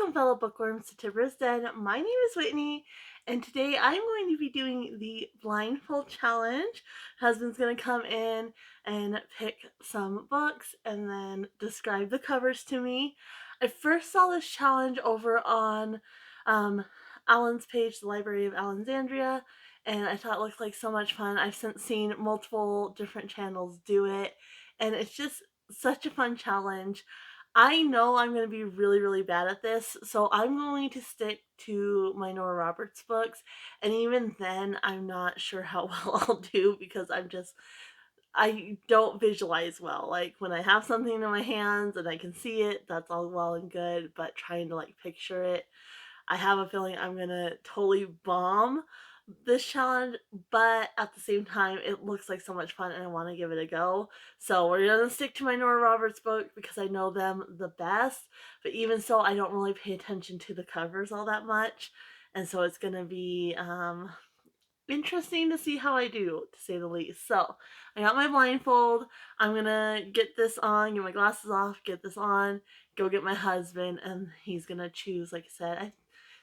Welcome, fellow bookworms, to Tibra's Den. My name is Whitney, and today I'm going to be doing the Blindfold Challenge. Husband's going to come in and pick some books and then describe the covers to me. I first saw this challenge over on Alan's page, the Library of Alexandria, and I thought it looked like so much fun. I've since seen multiple different channels do it, and it's just such a fun challenge. I know I'm going to be really, really bad at this, so I'm going to stick to my Nora Roberts books, and even then, I'm not sure how well I'll do because I don't visualize well. Like, when I have something in my hands and I can see it, that's all well and good, but trying to, like, picture it, I have a feeling I'm going to totally bomb this challenge, but at the same time, it looks like so much fun and I want to give it a go. So we're going to stick to my Nora Roberts book because I know them the best, but even so, I don't really pay attention to the covers all that much. And so it's going to be interesting to see how I do, to say the least. So I got my blindfold. I'm going to get this on, get my glasses off, get this on, go get my husband, and he's going to choose, like I said, I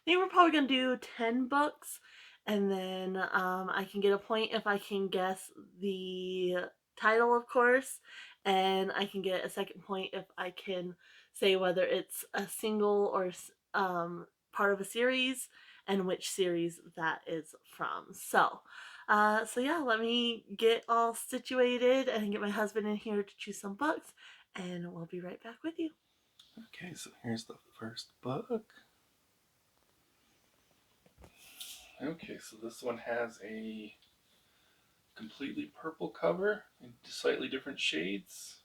think we're probably going to do 10 books, and then I can get a point if I can guess the title, of course, and I can get a second point if I can say whether it's a single or part of a series and which series that is from. So yeah, let me get all situated and get my husband in here to choose some books, and we'll be right back with you. Okay, so here's the first book. Okay, so this one has a completely purple cover in slightly different shades.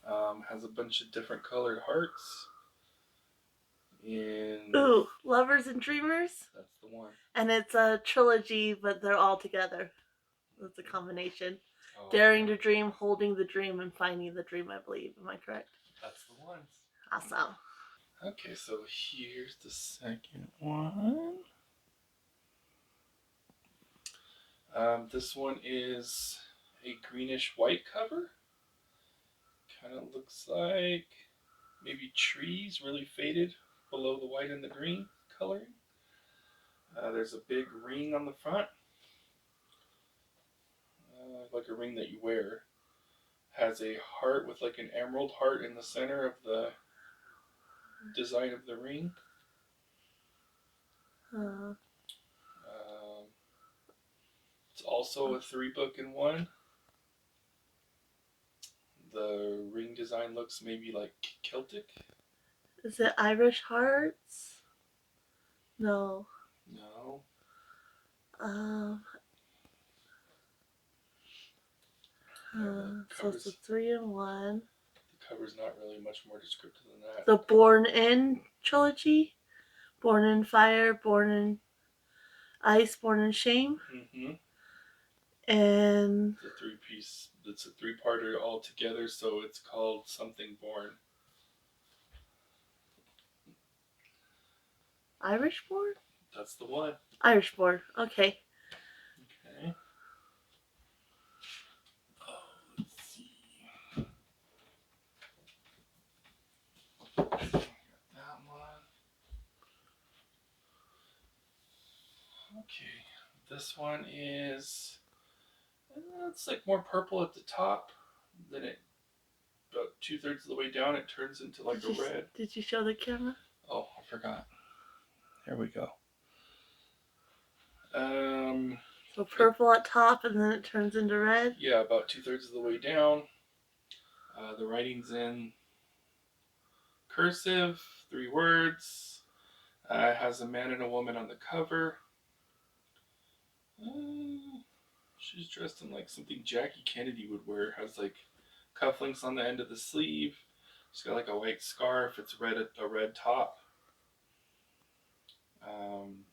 Has a bunch of different colored hearts. And Ooh, Lovers and Dreamers? That's the one. And it's a trilogy, but they're all together. It's a combination. Oh, Daring to Dream, Holding the Dream, and Finding the Dream, I believe. Am I correct? That's the ones. Awesome. Okay, so here's the second one. This one is a greenish white cover. Kind of looks like maybe trees really faded below the white and the green coloring. There's a big ring on the front, like a ring that you wear. Has a heart with like an emerald heart in the center of the design of the ring. It's also a 3-book in one. The ring design looks maybe like Celtic. Is it Irish Hearts? No. No. So it's a 3-in-1. The cover's not really much more descriptive than that. The Born In trilogy? Born in Fire, Born in Ice, Born in Shame? Mm-hmm. And It's a 3-piece. It's a 3-parter all together, so it's called Something Born. Irish Born? That's the one. Irish Born. Okay. Okay. Let's see. That one. Okay. This one is. It's like more purple at the top. Then it, about 2/3 of the way down, it turns into like a red. Did you show the camera? Oh, I forgot. There we go. So purple at top and then it turns into red? Yeah, about 2/3 of the way down. The writing's in cursive, 3 words. It has a man and a woman on the cover. She's dressed in like something Jackie Kennedy would wear. Has like cufflinks on the end of the sleeve. She's got like a white scarf. It's red at a red top.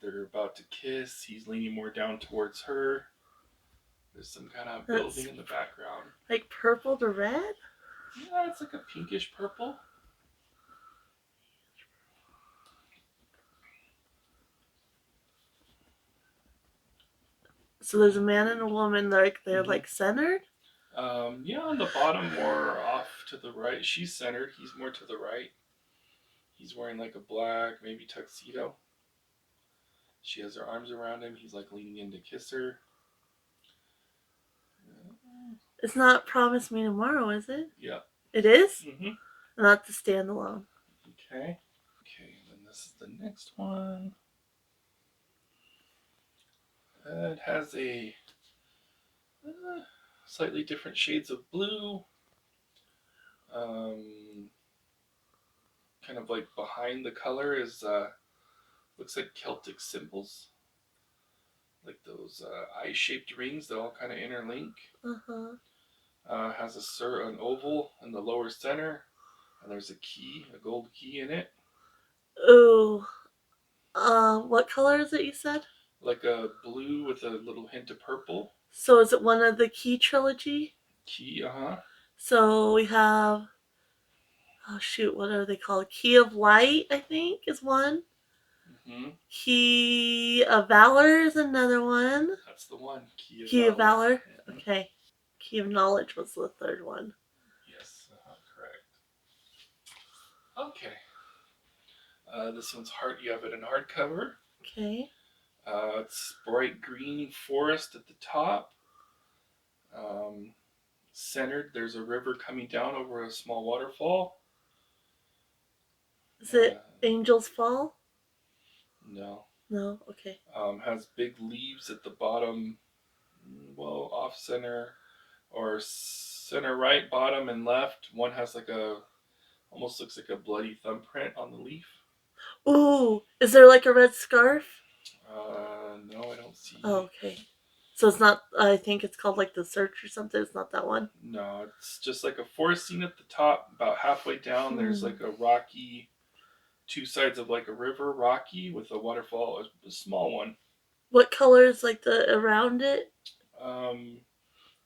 They're about to kiss. He's leaning more down towards her. There's some kind of building in the background. Like purple to red? Yeah, it's like a pinkish purple. So there's a man and a woman, like they're like centered? Yeah, on the bottom, more off to the right. She's centered. He's more to the right. He's wearing like a black, maybe tuxedo. She has her arms around him. He's like leaning in to kiss her. It's not Promise Me Tomorrow, is it? Yeah. It is? Mm-hmm. Not the standalone. Okay. Okay, and then this is the next one. It has a slightly different shades of blue. Um, Kind of like behind the color is looks like Celtic symbols, like those eye-shaped rings that all kind of interlink. Uh-huh. Has an oval in the lower center, and there's a key, a gold key in it. Ooh. What color is it you said? Like a blue with a little hint of purple. So is it one of the Key trilogy? Key, uh-huh. So we have, oh shoot, what are they called? Key of Light, I think, is one. Mm-hmm. Key of Valor is another one. That's the one. Key of Key of Valor. Valor. Mm-hmm. Okay. Key of Knowledge was the third one. Yes, correct. Okay. This one's hard. You have it in hardcover. Okay. It's bright green forest at the top. Um, Centered, there's a river coming down over a small waterfall. Is it Angel's Fall? No. No? Okay. Has big leaves at the bottom, well, off center or center right, bottom, and left. One has like almost looks like a bloody thumbprint on the leaf. Ooh, is there like a red scarf? No, I don't see. Oh, okay. So it's not, I think it's called like The Search or something. It's not that one. No, it's just like a forest scene at the top. About halfway down, there's like a rocky, two sides of like a river, rocky, with a waterfall, a small one. What color is like the around it? Um,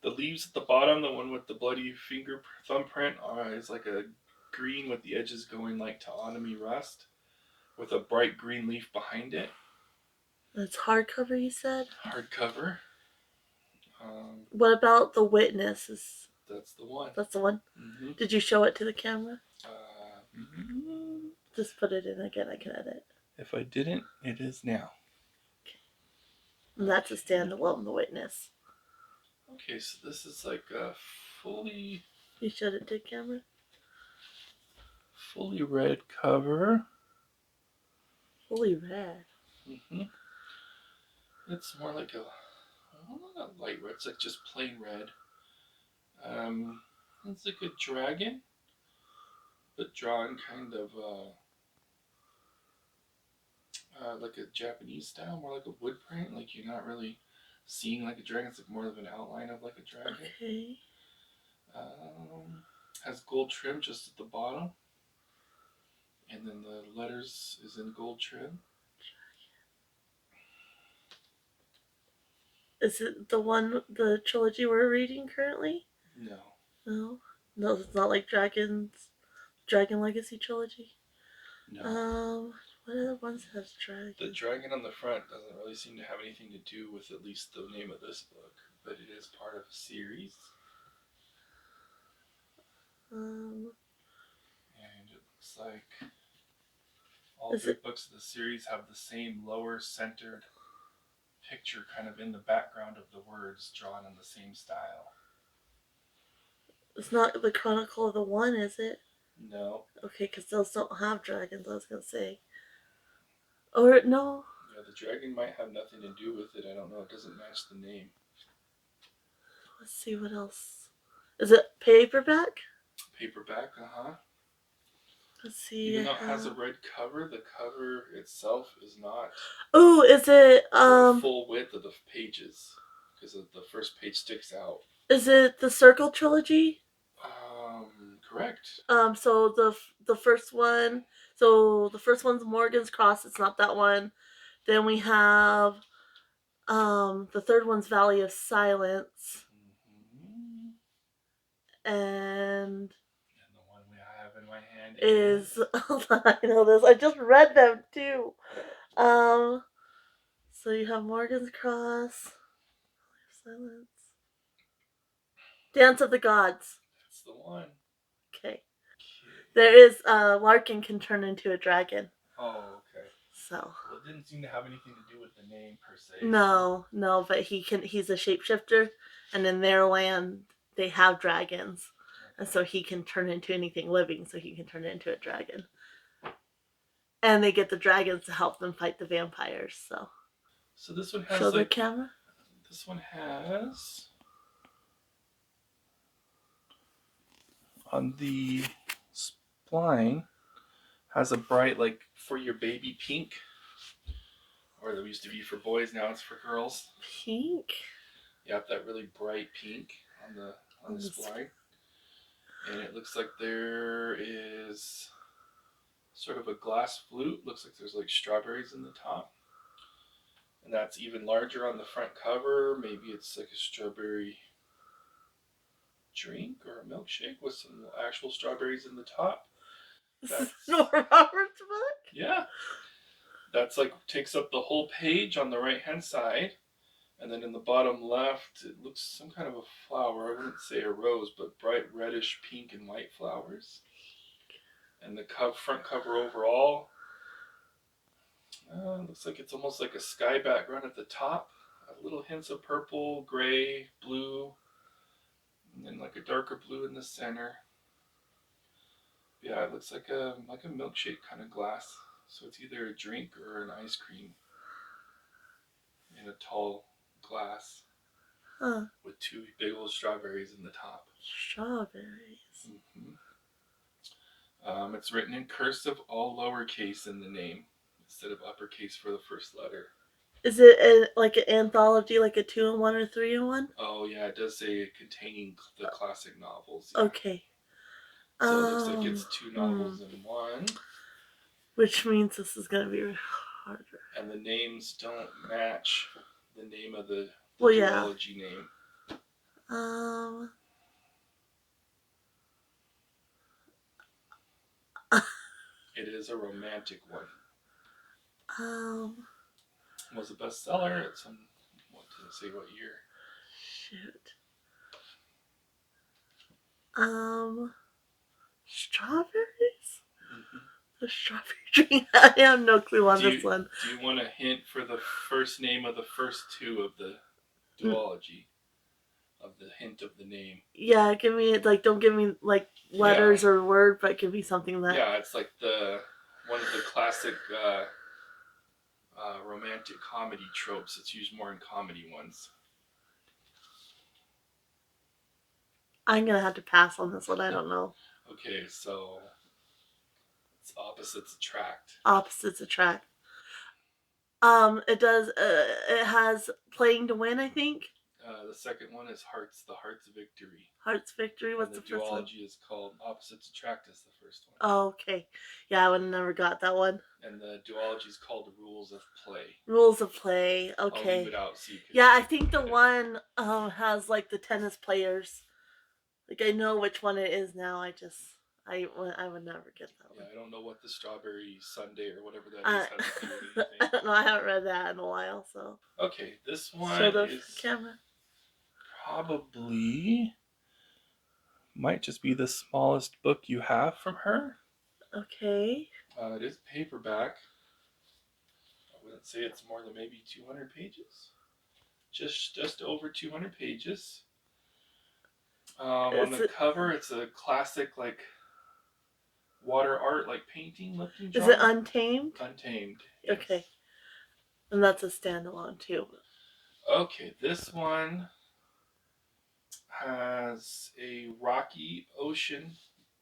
the leaves at the bottom, the one with the bloody finger thumbprint, is like a green with the edges going like to Onami rust, with a bright green leaf behind it. It's hardcover, you said? Hardcover. What about The Witness? That's the one. That's the one? Mm-hmm. Did you show it to the camera? Mm-hmm. Just put it in again. I can edit. If I didn't, it is now. Okay. And that's a standalone, The Witness. Okay, so this is like a fully... You showed it to camera? Fully red cover. Fully red. Mm-hmm. It's more like not light red. It's like just plain red. It's like a dragon, but drawn kind of like a Japanese style, more like a wood print. Like you're not really seeing like a dragon. It's like more of an outline of like a dragon. Okay. Has gold trim just at the bottom, and then the letters is in gold trim. Is it the trilogy we're reading currently? No. No? No, it's not like Dragon Legacy trilogy? No. What other ones has dragons? The dragon on the front doesn't really seem to have anything to do with at least the name of this book, but it is part of a series. And it looks like all three books of the series have the same lower centered picture kind of in the background of the words drawn in the same style. It's not the Chronicle of the One, is it? No. Okay, because those don't have dragons, I was going to say. Or, no. Yeah, the dragon might have nothing to do with it. I don't know. It doesn't match the name. Let's see what else. Is it paperback? Paperback, uh-huh. Let's see. Even though it has a red cover, the cover itself is not. Oh, is it the full width of the pages, because the first page sticks out. Is it the Circle trilogy? Correct. So the first one. So the first one's Morgan's Cross. It's not that one. Then we have the third one's Valley of Silence. And the one we have in my hand is I know this. I just read them too. So you have Morgan's Cross, Silence, Dance of the Gods. That's the one. Okay. There is Larkin can turn into a dragon. Oh, okay. So Well, it didn't seem to have anything to do with the name per se. no, no, but he's a shapeshifter, and in their land they have dragons. And so he can turn into anything living, so he can turn into a dragon. And they get the dragons to help them fight the vampires, so. So this one Show has the like camera. this one has on the spline has a bright like for your baby pink, or that used to be for boys, now it's for girls. Pink. You have that really bright pink on the spline, and it looks like there is sort of a glass flute. Looks like there's like strawberries in the top, and that's even larger on the front cover. Maybe it's like a strawberry drink or a milkshake with some actual strawberries in the top. That's Nora Roberts' book? Yeah. That's like takes up the whole page on the right hand side. And then in the bottom left, it looks some kind of a flower. I wouldn't say a rose, but bright reddish pink and white flowers. And the front cover overall looks like it's almost like a sky background at the top. Little hints of purple, gray, blue, and then like a darker blue in the center. Yeah, it looks like a milkshake kind of glass. So it's either a drink or an ice cream in a tall glass. Huh. With two big old strawberries in the top. Strawberries. It's written in cursive, all lowercase in the name instead of uppercase for the first letter. Is it like an anthology, like a 2-in-1 or 3-in-1? Oh yeah, it does say containing the classic novels. Yeah. Okay. So it looks like it's two novels in one. Which means this is gonna be harder. And the names don't match the name of the duology name. It is a romantic one. It was a bestseller at some. What did it say? What year? Shoot. Strawberries? The strawberry drink. I have no clue on this one. Do you want a hint for the first name of the first two of the duology? Of the hint of the name. Yeah, give me like don't give me like letters or word, but give me something that. Yeah, it's like one of the classic romantic comedy tropes. It's used more in comedy ones. I'm gonna have to pass on this one. I don't know. Okay, so it's opposites attract. Opposites attract. It does. It has playing to win, I think. The second one is the Heart's Victory. Heart's Victory. What's the first one? The duology is called Opposites Attract. Is the first one. Oh, okay. Yeah, I would have never got that one. And the duology is called Rules of Play. Rules of Play. Okay. I'll leave it out so you can. Yeah, I think the one has like the tennis players. Like I know which one it is now. I would never get that one. Yeah, I don't know what the strawberry sundae or whatever that is has to do with anything. I don't know. I haven't read that in a while, so. Okay, this one show the camera. Probably might just be the smallest book you have from her. Okay. It is paperback. I wouldn't say it's more than maybe 200 pages. Just over 200 pages. On the cover, it's a classic like water art, like painting looking genre. Is it Untamed? Untamed. Yes. Okay. And that's a standalone too. Okay, this one has a rocky ocean,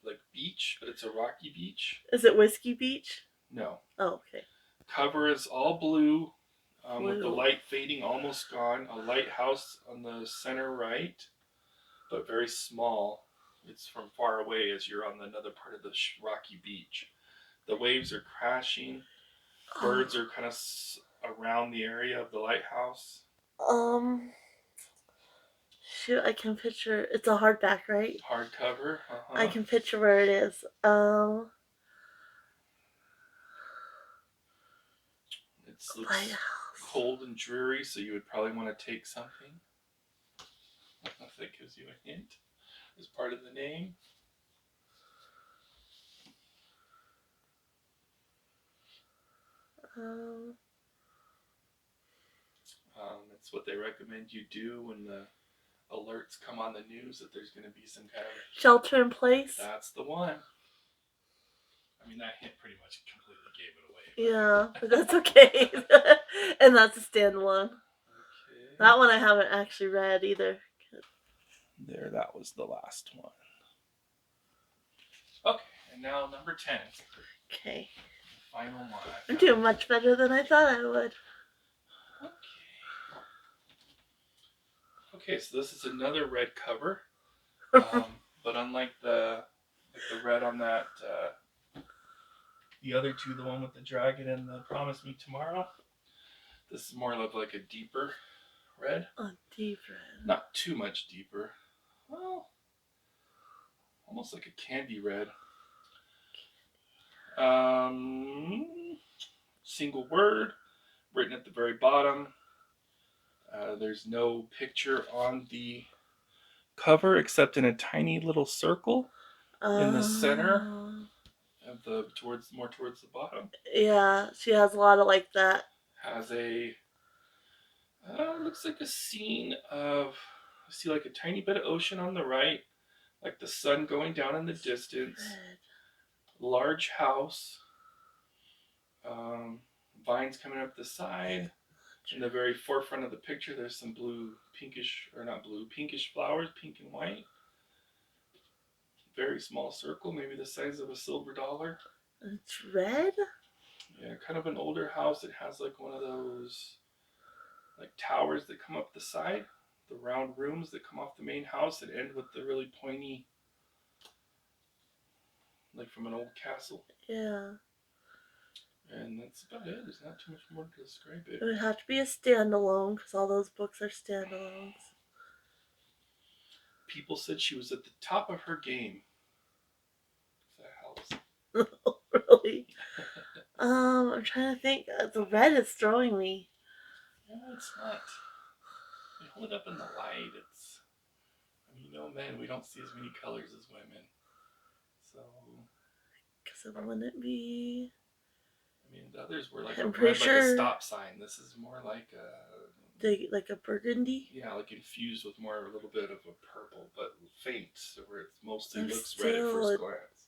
like beach, but it's a rocky beach. Is it Whiskey Beach? No. Oh, okay. Cover is all blue, with the light fading almost gone. A lighthouse on the center right, but very small. It's from far away as you're on another part of the rocky beach. The waves are crashing. Birds are kind of around the area of the lighthouse. Shoot, I can picture. It's a hardback, right? Hardcover. I can picture where it is. It's cold and dreary, so you would probably want to take something. If that gives you a hint as part of the name. Um, It's what they recommend you do when the alerts come on the news that there's going to be some kind of Shelter in Place. That's the one. I mean, that hint pretty much completely gave it away. Yeah, but that's okay. And that's a standalone. Okay. That one I haven't actually read either. There, that was the last one. Okay, and now number 10. Okay. Final one. I'm doing much better than I thought I would. Okay. Okay, so this is another red cover. But unlike the red on that, the other two, the one with the dragon and the Promise Me Tomorrow, this is more of like a deeper red. Oh, deep red. Not too much deeper. Well, almost like a candy red. Single word written at the very bottom. There's no picture on the cover except in a tiny little circle in the center of the towards the bottom. Yeah, she has a lot of like that. Has a looks like a scene of, I see like a tiny bit of ocean on the right, like the sun going down in the distance. Red. Large house. Vines coming up the side. In the very forefront of the picture, there's some pinkish flowers, pink and white. Very small circle, maybe the size of a silver dollar. It's red? Yeah, kind of an older house. It has like one of those like towers that come up the side, the round rooms that come off the main house that end with the really pointy, like from an old castle. Yeah. And that's about it. There's not too much more to describe it. It would have to be a standalone because all those books are standalones. People said she was at the top of her game. If that helps. Really? I'm trying to think. The red is throwing me. No, it's not. You hold it up in the light. It's. I mean, men, we don't see as many colors as women. So. Because it wouldn't be. I mean, the others were like I'm a pretty red, sure like a stop sign. This is more like a. Like a burgundy? Yeah, like infused with more a little bit of a purple, but faint, so where it mostly There's looks red at first glance.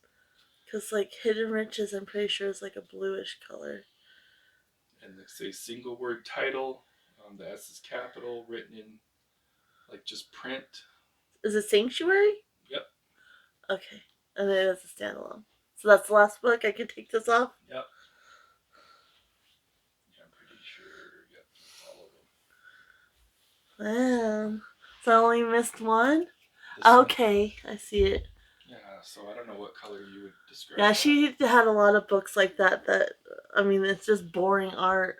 Because like Hidden Riches, I'm pretty sure is like a bluish color. And they say single word title. The S is capital, written in like just print. Is it Sanctuary? Yep. Okay, and it is a standalone. So that's the last book. I can take this off. Yep. Yeah, I'm pretty sure. Yep, all of them. So I only missed one. Okay, I see it. Yeah, so I don't know what color you would describe. Yeah, she had a lot of books like that. I mean, it's just boring art.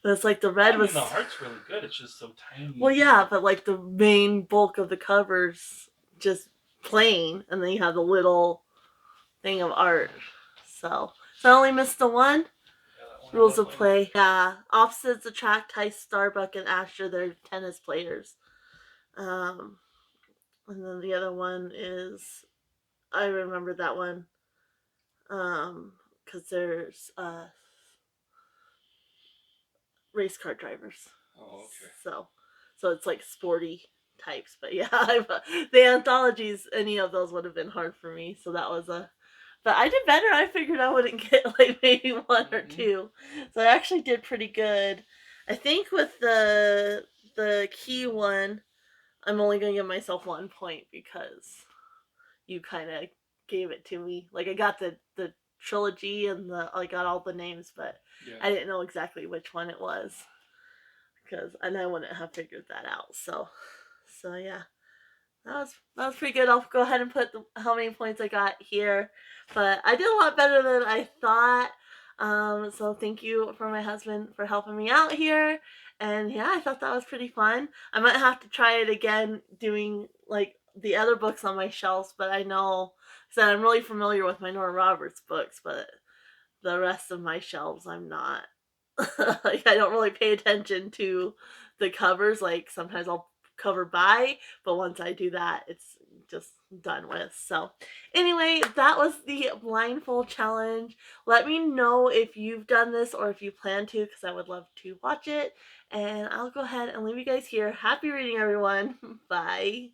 But it's like the red was. The art's really good. It's just so tiny. Well, yeah, but like the main bulk of the covers just plain, and then you have the little thing of art. So I only missed the one. Yeah, Rules of play. Yeah, opposites attract. Ty Starbuck and Asher. They're tennis players. And then the other one is, I remember that one. Because there's race car drivers. Oh, okay. So it's like sporty types, but yeah, the anthologies, any of those would have been hard for me. So that was but I did better. I figured I wouldn't get like maybe one or two, so I actually did pretty good. I think with the key one, I'm only gonna give myself 1 point because you kind of gave it to me. Like I got the trilogy and I got all the names, but yeah. I didn't know exactly which one it was and I wouldn't have figured that out. So yeah, that was pretty good. I'll go ahead and put how many points I got here, but I did a lot better than I thought. So thank you for my husband for helping me out here. And yeah, I thought that was pretty fun. I might have to try it again doing like the other books on my shelves, but I know that I'm really familiar with my Nora Roberts books, but the rest of my shelves I'm not. Like I don't really pay attention to the covers. Like sometimes I'll cover by, but once I do that, it's just done with. So anyway, that was the blindfold challenge. Let me know if you've done this or if you plan to, because I would love to watch it. And I'll go ahead and leave you guys here. Happy reading, everyone. Bye.